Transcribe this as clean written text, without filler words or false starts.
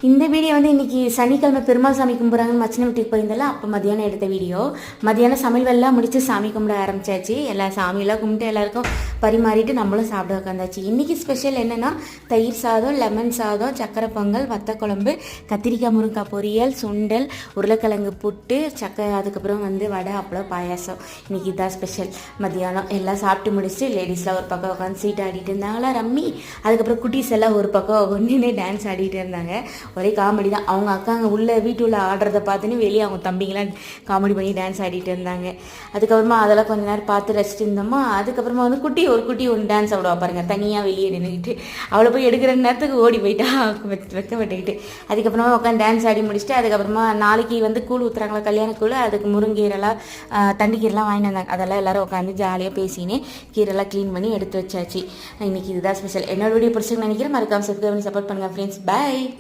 இந்த வீடியோ வந்து இன்றைக்கி சனிக்கிழமை பெருமாள் சாமி கும்பிட்றாங்கன்னு மச்சின வீட்டுக்கு போயிருந்தால அப்போ மதியானம் எடுத்த வீடியோ. மதியானம் சமையல் வெள்ளம் முடித்து சாமி கும்பிட ஆரம்பிச்சாச்சு. எல்லா சாமியெல்லாம் கும்பிட்டு எல்லாருக்கும் பரிமாறிட்டு நம்மளும் சாப்பிட உட்காந்தாச்சு. இன்றைக்கி ஸ்பெஷல் என்னென்னா தயிர் சாதம், லெமன் சாதம், சக்கரை பொங்கல், வத்த குழம்பு, கத்திரிக்காய் முருங்காய் பொரியல், சுண்டல், உருளைக்கிழங்கு புட்டு, சக்கரை, அதுக்கப்புறம் வந்து வடை, அப்பளம், பாயாசம். இன்றைக்கி இதான் ஸ்பெஷல். மதியானம் எல்லாம் சாப்பிட்டு முடிச்சுட்டு லேடிஸ்லாம் ஒரு பக்கம் உட்காந்து சீட் ஆடிட்டு இருந்தாங்களா ரம்மி. அதுக்கப்புறம் குட்டீஸ் எல்லாம் ஒரு பக்கம் ஒன்றுனே டான்ஸ் ஆடிட்டு இருந்தாங்க. ஒரே காமெடி தான். அவங்க அக்காங்க உள்ள வீட்டுள்ள ஆடுறதை பார்த்துன்னு வெளியே அவங்க தம்பிங்களாம் காமெடி பண்ணி டான்ஸ் ஆடிட்டு இருந்தாங்க. அதுக்கப்புறமா அதெல்லாம் கொஞ்ச நேரம் பார்த்து ரசிச்சுட்டு இருந்தோமா. அதுக்கப்புறமா வந்து ஒரு குட்டி ஒன்று டான்ஸ் ஆடுவா பாருங்க, தனியாக வெளியே நின்றுக்கிட்டு. அவளை போய் எடுக்கிற நேரத்துக்கு ஓடி போயிட்டா வெக்கப்பட்டுக்கிட்டு. அதுக்கப்புறமா உட்காந்து டான்ஸ் ஆடி முடிச்சுட்டு அதுக்கப்புறமா நாளைக்கு வந்து கூழ் ஊற்றுறாங்களா, கல்யாண கூழ். அதுக்கு முருங்கீரெல்லாம் தண்டிக்கீரெல்லாம் வாங்கிட்டு வந்தாங்க. அதெல்லாம் எல்லோரும் உட்காந்து ஜாலியாக பேசினே கீரெல்லாம் க்ளீன் பண்ணி எடுத்து வச்சாச்சு. இன்றைக்கி இதுதான் ஸ்பெஷல். என்னோட வீடியோ பிடிச்சிருக்குன்னு நினைக்கிறேன். மறக்காம சப்ஸ்கிரைப் பண்ணி சப்போர்ட் பண்ணுங்கள் ஃப்ரெண்ட்ஸ். பை.